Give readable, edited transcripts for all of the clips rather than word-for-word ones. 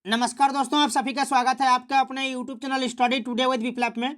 नमस्कार दोस्तों, आप सभी का स्वागत है आपका अपने YouTube channel study today with Viplav में।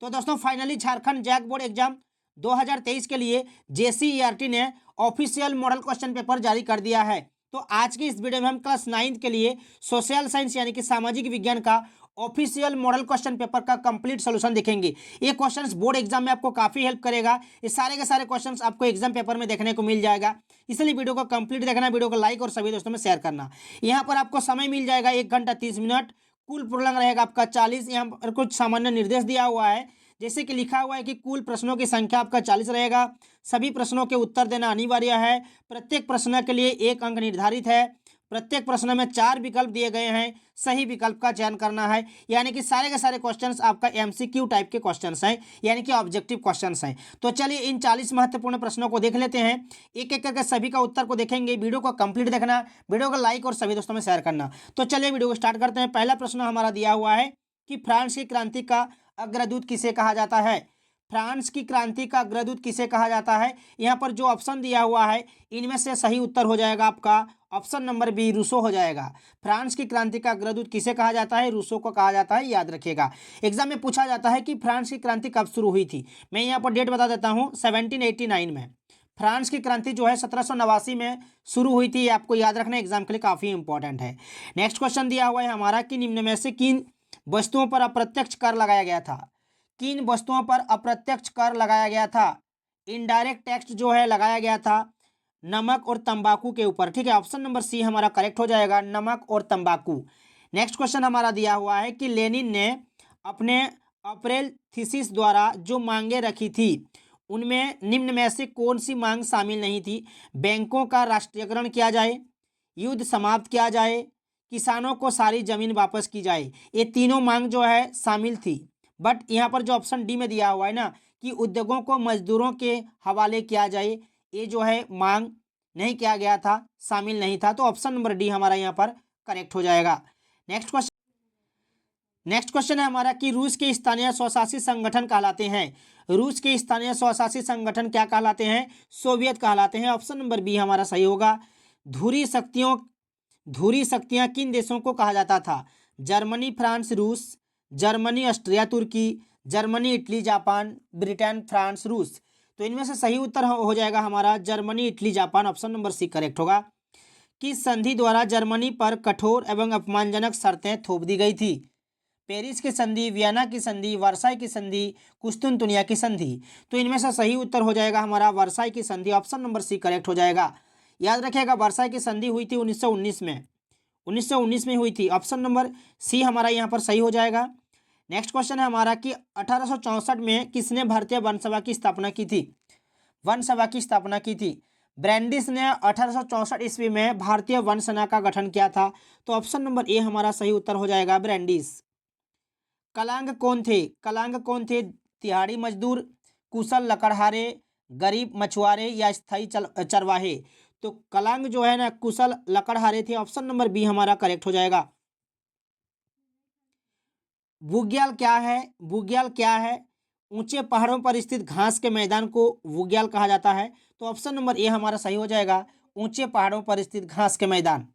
तो दोस्तों finally Jharkhand JAC board exam 2023 के लिए जेसीईआरटी ने ऑफिशियल मॉडल क्वेश्चन पेपर जारी कर दिया है। तो आज की इस वीडियो में हम क्लास 9 के लिए सोशल साइंस यानी कि सामाजिक विज्ञान का ऑफिशियल मॉडल क्वेश्चन पेपर का कंप्लीट सोल्यूशन देखेंगे। ये क्वेश्चंस बोर्ड एग्जाम में आपको काफ़ी हेल्प करेगा। ये सारे के सारे क्वेश्चंस आपको एग्जाम पेपर में देखने को मिल जाएगा, इसलिए वीडियो को कंप्लीट देखना, वीडियो को लाइक और सभी दोस्तों में शेयर करना। यहाँ पर आपको समय मिल जाएगा 1 घंटा 30 मिनट, कुल पूर्णांक रहेगा आपका 40। यहाँ पर कुछ सामान्य निर्देश दिया हुआ है, जैसे कि लिखा हुआ है कि कुल प्रश्नों की संख्या आपका 40 रहेगा। सभी प्रश्नों के उत्तर देना अनिवार्य है। प्रत्येक प्रश्न के लिए 1 अंक निर्धारित है। प्रत्येक प्रश्न में 4 विकल्प दिए गए हैं, सही विकल्प का चयन करना है। यानी कि सारे के सारे क्वेश्चंस आपका एमसीक्यू टाइप के क्वेश्चंस हैं, यानी कि ऑब्जेक्टिव क्वेश्चंस हैं। तो चलिए इन 40 महत्वपूर्ण प्रश्नों को देख लेते हैं। एक एक करके सभी का उत्तर को देखेंगे। वीडियो को कंप्लीट देखना, वीडियो को लाइक और सभी दोस्तों में शेयर करना। तो चलिए वीडियो को स्टार्ट करते हैं। पहला प्रश्न हमारा दिया हुआ है कि फ्रांस की क्रांति का अग्रदूत किसे कहा जाता है। फ्रांस की क्रांति का अग्रदूत किसे कहा जाता है। यहाँ पर जो ऑप्शन दिया हुआ है इनमें से सही उत्तर हो जाएगा आपका ऑप्शन नंबर बी, रूसो हो जाएगा। फ्रांस की क्रांति का अग्रदूत किसे कहा जाता है, रूसो को कहा जाता है, याद रखिएगा। एग्जाम में पूछा जाता है कि फ्रांस की क्रांति कब शुरू हुई थी। मैं यहाँ पर डेट बता देता हूँ, 1789 में फ्रांस की क्रांति जो है 1789 में शुरू हुई थी। आपको याद रखना, एग्जाम के लिए काफ़ी इंपॉर्टेंट है। नेक्स्ट क्वेश्चन दिया हुआ है हमारा कि निम्न में से किन वस्तुओं पर अप्रत्यक्ष कर लगाया गया था। किन वस्तुओं पर अप्रत्यक्ष कर लगाया गया था। इनडायरेक्ट टैक्स जो है लगाया गया था नमक और तंबाकू के ऊपर। ठीक है, ऑप्शन नंबर सी हमारा करेक्ट हो जाएगा, नमक और तंबाकू। नेक्स्ट क्वेश्चन हमारा दिया हुआ है कि लेनिन ने अपने अप्रैल थीसिस द्वारा जो मांगे रखी थी उनमें निम्न में से कौन सी मांग शामिल नहीं थी। बैंकों का राष्ट्रीयकरण किया जाए, युद्ध समाप्त किया जाए, किसानों को सारी जमीन वापस की जाए। ये तीनों मांग जो है शामिल थी, बट यहाँ पर जो ऑप्शन डी में दिया हुआ है ना कि उद्योगों को मजदूरों के हवाले किया जाए, ये जो है मांग नहीं किया गया था, शामिल नहीं था। तो ऑप्शन नंबर डी हमारा यहाँ पर करेक्ट हो जाएगा। नेक्स्ट क्वेश्चन है हमारा कि रूस के स्थानीय स्वशासी संगठन कहलाते हैं। रूस के स्थानीय स्वशासी संगठन क्या कहलाते हैं, सोवियत कहलाते हैं। ऑप्शन नंबर बी हमारा सही होगा। ध्रुवीय शक्तियां किन देशों को कहा जाता था। जर्मनी, फ्रांस, रूस। जर्मनी, ऑस्ट्रिया, तुर्की। Germany, Italy, Japan, Britain, France, रूस। तो इनमें से सही उत्तर हो जाएगा हमारा Germany, Italy, Japan. Option number C correct होगा। किस संधि द्वारा जर्मनी पर कठोर एवं अपमानजनक शर्तें थोप दी गई थी। पेरिस की संधि, वियना की संधि, वर्साई की संधि, कुस्तुनतुनिया की संधि। तो इनमें से सही उत्तर हो जाएगा हमारा वर्साई की संधि। ऑप्शन नंबर सी करेक्ट हो जाएगा। याद रखिएगा, वर्साई की संधि हुई थी 1919 में, 1919 में हुई थी। ऑप्शन नंबर सी हमारा यहाँ पर सही हो जाएगा। नेक्स्ट क्वेश्चन है हमारा कि 1864 में किसने भारतीय वन सभा की स्थापना की थी। वन सभा की स्थापना की थी। ब्रैंडिस ने 1864 ईस्वी में भारतीय वन सेना का गठन किया था। तो ऑप्शन नंबर ए हमारा सही उत्तर हो जाएगा, ब्रैंडिस। कलांग कौन थे। कलांग कौन थे, तिहाड़ी मजदूर, कुशल लकड़हारे, गरीब मछुआरे या स्थायी चरवाहे। तो कलांग जो है ना कुशल लकड़हारे थे। ऑप्शन नंबर बी हमारा करेक्ट हो जाएगा। बुग्याल क्या है। बुग्याल क्या है, ऊंचे पहाड़ों पर स्थित घास के मैदान को बुग्याल कहा जाता है। तो ऑप्शन नंबर ए हमारा सही हो जाएगा, ऊंचे पहाड़ों पर स्थित घास के मैदान।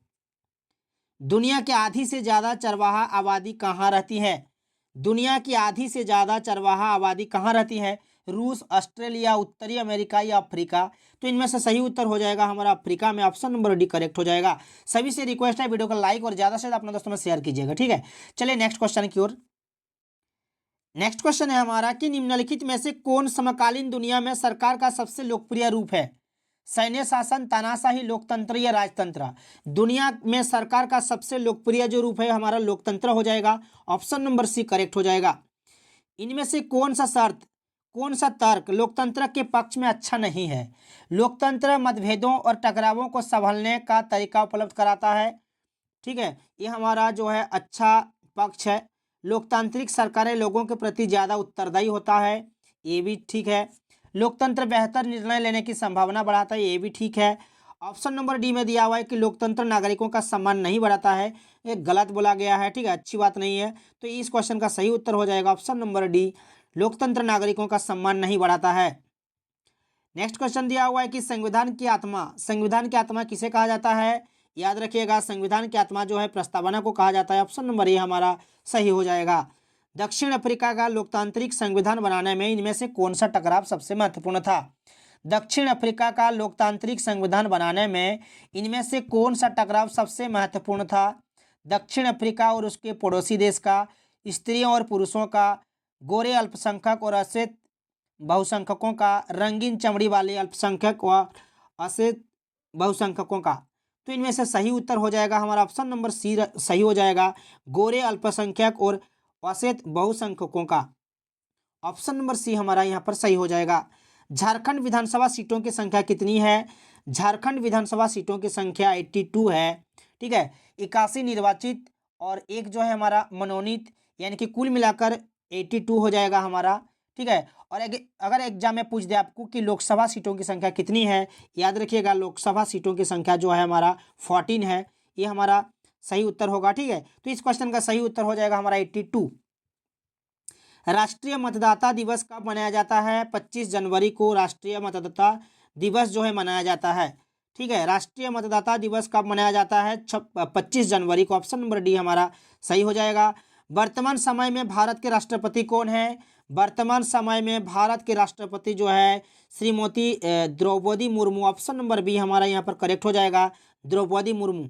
दुनिया के आधी से ज्यादा चरवाहा आबादी कहाँ रहती है। दुनिया की आधी से ज्यादा चरवाहा आबादी कहाँ रहती है। रूस, ऑस्ट्रेलिया, उत्तरी अमेरिका या अफ्रीका। तो इनमें से सही उत्तर हो जाएगा हमारा अफ्रीका में। ऑप्शन नंबर डी करेक्ट हो जाएगा। सभी से रिक्वेस्ट है वीडियो को लाइक और ज्यादा से ज्यादा अपने दोस्तों में शेयर कीजिएगा। ठीक है, चलिए नेक्स्ट क्वेश्चन की ओर। नेक्स्ट क्वेश्चन है हमारा कि निम्नलिखित में से कौन समकालीन दुनिया में सरकार का सबसे लोकप्रिय रूप है। सैन्य शासन, तानाशाही, लोकतंत्र या राजतंत्र। दुनिया में सरकार का सबसे लोकप्रिय जो रूप है हमारा लोकतंत्र हो जाएगा। ऑप्शन नंबर सी करेक्ट हो जाएगा। इनमें से कौन सा शर्त, कौन सा तर्क लोकतंत्र के पक्ष में अच्छा नहीं है। लोकतंत्र मतभेदों और टकरावों को संभालने का तरीका उपलब्ध कराता है। ठीक है, ये हमारा जो है अच्छा पक्ष है। लोकतांत्रिक सरकारें लोगों के प्रति ज़्यादा उत्तरदायी होता है, ये भी ठीक है। लोकतंत्र बेहतर निर्णय लेने की संभावना बढ़ाता है, ये भी ठीक है। ऑप्शन नंबर डी में दिया हुआ है कि लोकतंत्र नागरिकों का सम्मान नहीं बढ़ाता है, ये गलत बोला गया है। ठीक है, अच्छी बात नहीं है। तो इस क्वेश्चन का सही उत्तर हो जाएगा ऑप्शन नंबर डी, लोकतंत्र नागरिकों का सम्मान नहीं बढ़ाता है। नेक्स्ट क्वेश्चन दिया हुआ है कि संविधान की आत्मा, संविधान की आत्मा किसे कहा जाता है। याद रखिएगा, संविधान की आत्मा जो है प्रस्तावना को कहा जाता है। ऑप्शन नंबर ए हमारा सही हो जाएगा। दक्षिण अफ्रीका का लोकतांत्रिक संविधान बनाने में इनमें से कौन सा टकराव सबसे महत्वपूर्ण था? दक्षिण अफ्रीका का लोकतांत्रिक संविधान बनाने में इनमें से कौन सा टकराव सबसे महत्वपूर्ण था? दक्षिण अफ्रीका और उसके पड़ोसी देश का, स्त्रियों और पुरुषों का, गोरे अल्पसंख्यक और अश्वेत बहुसंख्यकों का, रंगीन चमड़ी वाले अल्पसंख्यक व अश्वेत बहुसंख्यकों का। तो इनमें से सही उत्तर हो जाएगा हमारा ऑप्शन नंबर सी सही हो जाएगा, गोरे अल्पसंख्यक और अश्वेत बहुसंख्यकों का। ऑप्शन नंबर सी हमारा यहाँ पर सही हो जाएगा। झारखंड विधानसभा सीटों की संख्या कितनी है? झारखंड विधानसभा सीटों की संख्या 82 है। ठीक है, 81 निर्वाचित और एक जो है हमारा मनोनीत, यानी कि कुल मिलाकर 82 हो जाएगा हमारा। ठीक है, और अगर एग्जाम में पूछ दे आपको कि लोकसभा सीटों की संख्या कितनी है, याद रखिएगा लोकसभा सीटों की संख्या जो है हमारा 14 है। ये हमारा सही उत्तर होगा। ठीक है, तो इस क्वेश्चन का सही उत्तर हो जाएगा हमारा 82। राष्ट्रीय मतदाता दिवस कब मनाया जाता है? 25 जनवरी को राष्ट्रीय मतदाता दिवस जो है मनाया जाता है। ठीक है, राष्ट्रीय मतदाता दिवस कब मनाया जाता है? 25 जनवरी को। ऑप्शन नंबर डी हमारा सही हो जाएगा। वर्तमान समय में भारत के राष्ट्रपति कौन है? वर्तमान समय में भारत के राष्ट्रपति जो है Shrimati Draupadi Murmu. Option number B हमारा यहाँ पर करेक्ट हो जाएगा, द्रौपदी मुर्मू।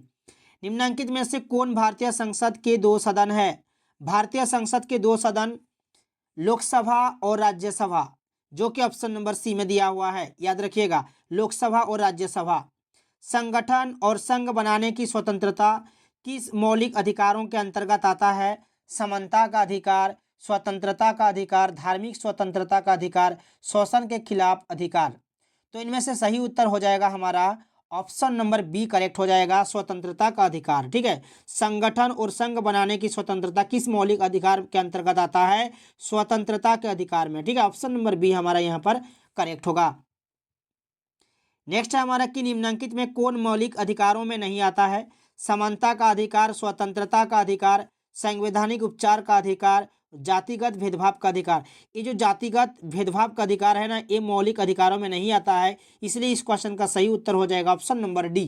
निम्नलिखित में से कौन भारतीय संसद के दो सदन है? भारतीय संसद के दो सदन लोकसभा और राज्यसभा, जो कि ऑप्शन नंबर सी में दिया हुआ है। याद रखिएगा, लोकसभा और राज्यसभा। संगठन और संघ बनाने की स्वतंत्रता किस मौलिक अधिकारों के अंतर्गत आता है? समानता का अधिकार, स्वतंत्रता का अधिकार, धार्मिक स्वतंत्रता का अधिकार, शोषण के खिलाफ अधिकार। तो इनमें से सही उत्तर हो जाएगा हमारा ऑप्शन नंबर बी करेक्ट हो जाएगा, स्वतंत्रता का अधिकार। ठीक है, संगठन और संघ बनाने की स्वतंत्रता किस मौलिक अधिकार के अंतर्गत आता है? स्वतंत्रता के अधिकार में। ठीक है, ऑप्शन नंबर बी हमारा यहाँ पर करेक्ट होगा। नेक्स्ट है हमारा कि निम्नलिखित में कौन मौलिक अधिकारों में नहीं आता है? समानता का अधिकार, स्वतंत्रता का अधिकार, संवैधानिक उपचार का अधिकार, जातिगत भेदभाव का अधिकार। ये जो जातिगत भेदभाव का अधिकार है ना, ये मौलिक अधिकारों में नहीं आता है, इसलिए इस क्वेश्चन का सही उत्तर हो जाएगा option number D.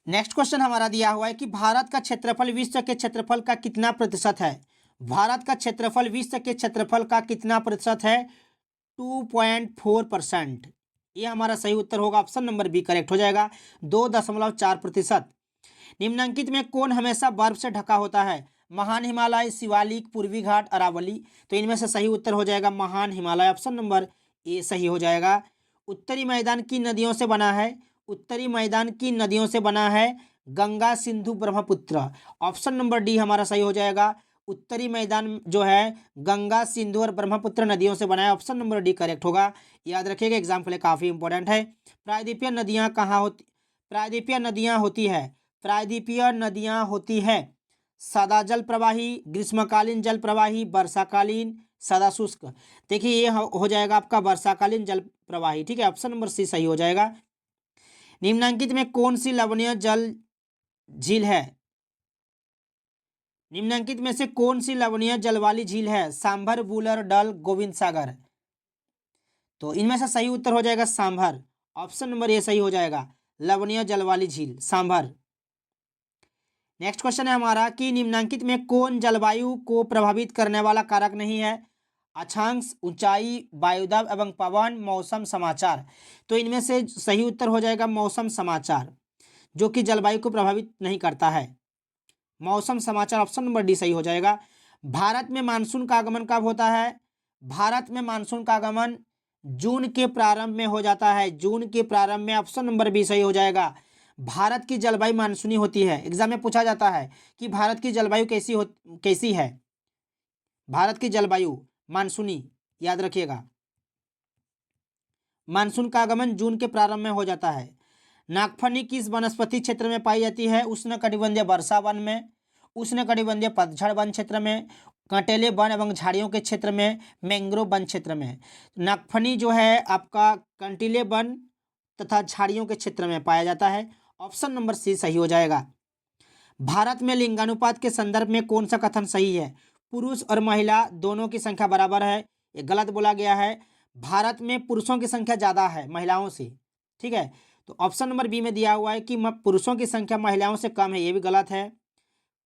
Next question हमारा दिया हुआ है कि भारत का क्षेत्रफल विश्व के क्षेत्रफल का कितना प्रतिशत है? भारत का क्षेत्रफल विश्व के क्षेत्रफल का कितना प्रतिशत है? 2.4%। ये हमारा सही उत्तर होगा, ऑप्शन नंबर बी करेक्ट हो जाएगा, 2.4%। निम्नलिखित में कौन हमेशा बर्फ से ढका होता है? महान हिमालय, शिवालिक, पूर्वी घाट, अरावली। तो इनमें से सही उत्तर हो जाएगा महान हिमालय। ऑप्शन नंबर ए सही हो जाएगा। उत्तरी मैदान की नदियों से बना है? उत्तरी मैदान की नदियों से बना है Ganga, Sindhu, Brahmaputra. Option number D हमारा सही हो जाएगा। उत्तरी मैदान जो है गंगा, सिंधु और ब्रह्मपुत्र नदियों से बना है। ऑप्शन नंबर डी करेक्ट होगा। याद रखिएगा, एग्जाम के लिए काफ़ी इंपॉर्टेंट है। प्रायद्वीपीय नदियाँ कहाँ होती? प्रायद्वीपीय नदियाँ होती है, प्रायद्वीपीय नदियाँ होती है सदा जल प्रवाही, ग्रीष्मकालीन जल प्रवाही, वर्षाकालीन, सदा शुष्क। देखिए ये हो जाएगा आपका वर्षाकालीन जल प्रवाही। ठीक है, ऑप्शन नंबर सी सही हो जाएगा। निम्नलिखित में कौन सी लवणीय जल झील है? निम्नलिखित में से कौन सी लवणीय जल वाली झील है? सांभर, वुलर, डल, गोविंद सागर। तो इनमें से सही उत्तर हो जाएगा सांभर। ऑप्शन नंबर ए सही हो जाएगा, लवणीय जल वाली झील सांभर। नेक्स्ट क्वेश्चन है हमारा कि निम्नलिखित में कौन जलवायु को प्रभावित करने वाला कारक नहीं है? अक्षांश, ऊंचाई, वायुदाब एवं पवन, मौसम, समाचार। तो इनमें से सही उत्तर हो जाएगा मौसम समाचार, जो कि जलवायु को प्रभावित नहीं करता है। मौसम समाचार, ऑप्शन नंबर डी सही हो जाएगा। भारत में मानसून का आगमन कब होता है? भारत में मानसून का आगमन जून के प्रारंभ में हो जाता है, जून के प्रारंभ में। ऑप्शन नंबर बी सही हो जाएगा। भारत की जलवायु मानसूनी होती है। एग्जाम में पूछा जाता है कि भारत की जलवायु कैसी है? भारत की जलवायु मानसूनी, याद रखिएगा। मानसून का आगमन जून के प्रारंभ में हो जाता है। नागफनी किस वनस्पति क्षेत्र में पाई जाती है? उष्णकटिबंधीय वर्षा वन में, उष्णकटिबंधीय पतझड़ वन क्षेत्र में, कंटेले वन एवं झाड़ियों के क्षेत्र में, मैंग्रोव वन क्षेत्र में। नागफनी जो है आपका कंटीले वन तथा झाड़ियों के क्षेत्र में पाया जाता है। ऑप्शन नंबर सी सही हो जाएगा। भारत में लिंगानुपात के संदर्भ में कौन सा कथन सही है? पुरुष और महिला दोनों की संख्या बराबर है, ये गलत बोला गया है। भारत में पुरुषों की संख्या ज़्यादा है महिलाओं से। ठीक है, तो ऑप्शन नंबर बी में दिया हुआ है कि पुरुषों की संख्या महिलाओं से कम है, ये भी गलत है।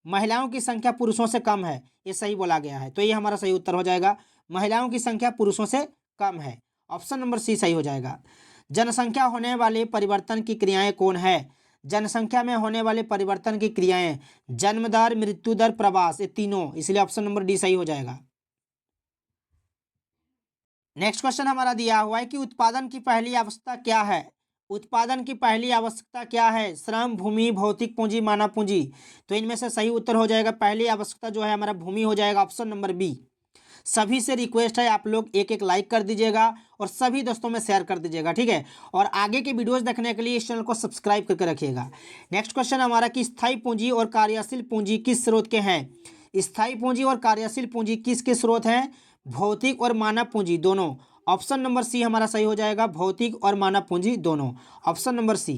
महिलाओं की संख्या पुरुषों से कम है, ये सही बोला गया है, तो ये हमारा सही उत्तर हो जाएगा। महिलाओं की संख्या पुरुषों से कम है, ऑप्शन नंबर सी सही हो जाएगा। जनसंख्या होने वाले परिवर्तन की क्रियाएं कौन है? जनसंख्या में होने वाले परिवर्तन की क्रियाएं जन्म दर, मृत्यु दर, प्रवास, ये तीनों, इसलिए ऑप्शन नंबर डी सही हो जाएगा। नेक्स्ट क्वेश्चन हमारा दिया हुआ है कि उत्पादन की पहली आवश्यकता क्या है? उत्पादन की पहली आवश्यकता क्या है? श्रम, भूमि, भौतिक पूंजी, मानव पूंजी। तो इनमें से सही उत्तर हो जाएगा, पहली आवश्यकता जो है हमारा भूमि हो जाएगा, ऑप्शन नंबर बी। सभी से रिक्वेस्ट है आप लोग एक एक लाइक कर दीजिएगा और सभी दोस्तों में शेयर कर दीजिएगा, ठीक है। और आगे के वीडियोस देखने के लिए इस चैनल को सब्सक्राइब करके रखिएगा। नेक्स्ट क्वेश्चन हमारा कि स्थायी पूंजी और कार्यशील पूंजी किस स्रोत के हैं? स्थायी पूंजी और कार्यशील पूंजी किसके स्रोत हैं? भौतिक और मानव पूंजी दोनों, ऑप्शन नंबर सी हमारा सही हो जाएगा, भौतिक और मानव पूंजी दोनों, ऑप्शन नंबर सी।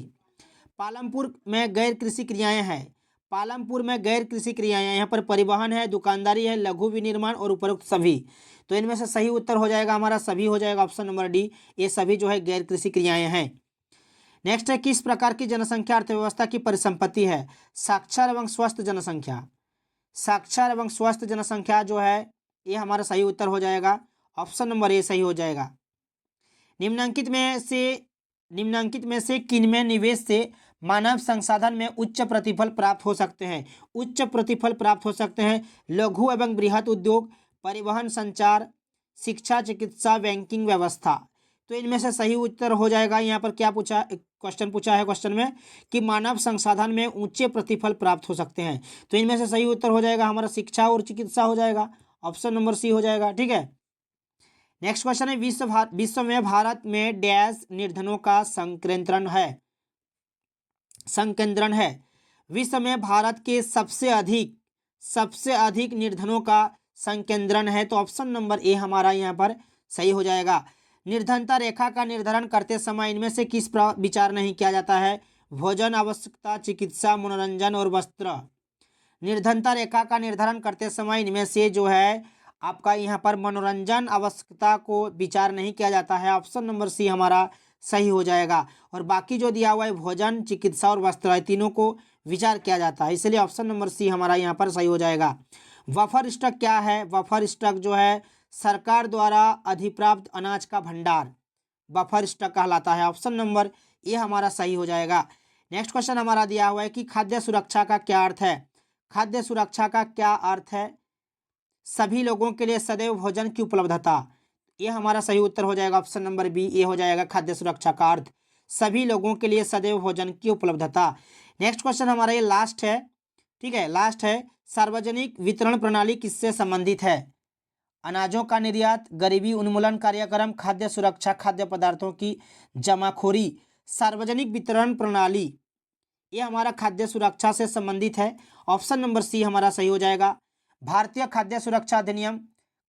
पालमपुर में गैर कृषि क्रियाएं हैं। पालमपुर में गैर कृषि क्रियाएं, यहाँ पर परिवहन है, दुकानदारी है, लघु विनिर्माण और उपरोक्त सभी। तो इनमें से सही उत्तर हो जाएगा हमारा सभी हो जाएगा, ऑप्शन नंबर डी, ये सभी जो है गैर कृषि क्रियाएं हैं। नेक्स्ट है किस प्रकार की जनसंख्या अर्थव्यवस्था की परिसंपत्ति है? साक्षर एवं स्वस्थ जनसंख्या। साक्षर एवं स्वस्थ जनसंख्या जो है ये हमारा सही उत्तर हो जाएगा, ऑप्शन नंबर ए सही हो जाएगा। निम्नांकित में से किनमें निवेश से मानव संसाधन में उच्च प्रतिफल प्राप्त हो सकते हैं? उच्च प्रतिफल प्राप्त हो सकते हैं लघु एवं बृहत उद्योग, परिवहन, संचार, शिक्षा, चिकित्सा, बैंकिंग व्यवस्था। तो इनमें से सही उत्तर हो जाएगा, यहाँ पर क्या पूछा, क्वेश्चन पूछा है क्वेश्चन में कि मानव संसाधन में ऊंचे प्रतिफल प्राप्त हो सकते हैं। तो इनमें से सही उत्तर हो जाएगा हमारा शिक्षा और चिकित्सा हो जाएगा, ऑप्शन नंबर सी हो जाएगा, ठीक है। नेक्स्ट क्वेश्चन है विश्व में भारत में डैश निर्धनों का संकेंद्रण है? संकेंद्रण है, विश्व में भारत के सबसे अधिक निर्धनों का संकेंद्रण है, तो ऑप्शन नंबर ए हमारा यहाँ पर सही हो जाएगा। निर्धनता रेखा का निर्धारण करते समय इनमें से किस पर विचार नहीं किया जाता है? भोजन आवश्यकता, चिकित्सा, मनोरंजन और वस्त्र। निर्धनता रेखा का निर्धारण करते समय इनमें से जो है आपका यहाँ पर मनोरंजन आवश्यकता को विचार नहीं किया जाता है, ऑप्शन नंबर सी हमारा सही हो जाएगा। और बाकी जो दिया हुआ है भोजन, चिकित्सा और वस्त्र, तीनों को विचार किया जाता है, इसलिए ऑप्शन नंबर सी हमारा यहाँ पर सही हो जाएगा। बफर स्टॉक क्या है? बफर स्टॉक जो है सरकार द्वारा अधिप्राप्त अनाज का भंडार, बफर स्टॉक कहलाता है, ऑप्शन नंबर ए हमारा सही हो जाएगा। नेक्स्ट क्वेश्चन हमारा दिया हुआ है कि खाद्य सुरक्षा का क्या अर्थ है? खाद्य सुरक्षा का क्या अर्थ है? सभी लोगों के लिए सदैव भोजन की उपलब्धता, ये हमारा सही उत्तर हो जाएगा, ऑप्शन नंबर बी ये हो जाएगा। खाद्य सुरक्षा का अर्थ सभी लोगों के लिए सदैव भोजन की उपलब्धता। नेक्स्ट क्वेश्चन हमारा ये लास्ट है, ठीक है, लास्ट है। सार्वजनिक वितरण प्रणाली किससे संबंधित है? अनाजों का निर्यात, गरीबी उन्मूलन कार्यक्रम, खाद्य सुरक्षा, खाद्य पदार्थों की जमाखोरी। सार्वजनिक वितरण प्रणाली ये हमारा खाद्य सुरक्षा से संबंधित है, ऑप्शन नंबर सी हमारा सही हो जाएगा। भारतीय खाद्य सुरक्षा अधिनियम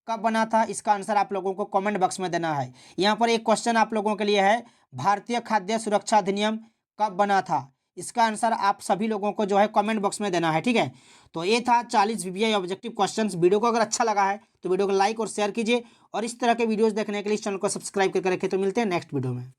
कब बना था? इसका आंसर आप लोगों को कमेंट बॉक्स में देना है। यहाँ पर एक क्वेश्चन आप लोगों के लिए है, भारतीय खाद्य सुरक्षा अधिनियम कब बना था? इसका आंसर आप सभी लोगों को जो है कमेंट बॉक्स में देना है, ठीक है। तो ये था 40 VBI ऑब्जेक्टिव क्वेश्चंस। वीडियो को अगर अच्छा लगा है तो वीडियो को लाइक और शेयर कीजिए और इस तरह के वीडियोस देखने के लिए इस चैनल को सब्सक्राइब करके रखें। तो मिलते हैं नेक्स्ट वीडियो में।